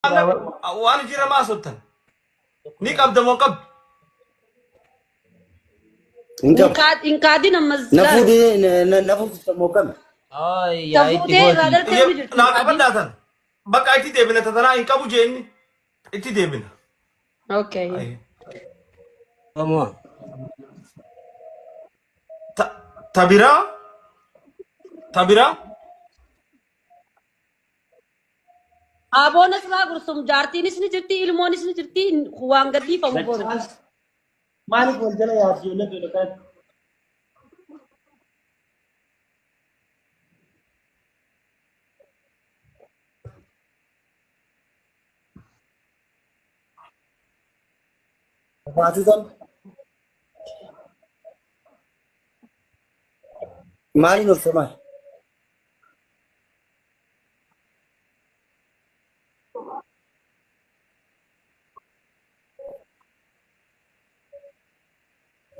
waan jira maa sottan ni qabda moo qab in kaadina mazla nafu moo kam ay ya itti na qabadatan bakka itti deebina tatana in qabu jeenni itti deebina okay amo tabira abonas la gursum jartinis ni jirti ilmonis ni jirti waan gaddi famu boru malik wal jala yaar jole to ka Matisan mali no sama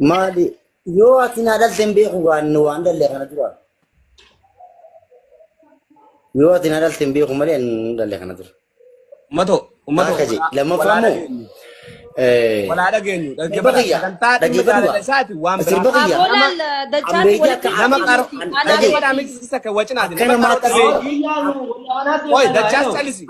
mali yo atina dal tembe ko no anda le kana dura yo atina dal tembe ko mali andal le kana dura mato kaji lama famu wala dagenyu kan ta da sati wa abolan dajjal lama qaro ana wada mix saka wacina kana ma ta oy dajjal salisi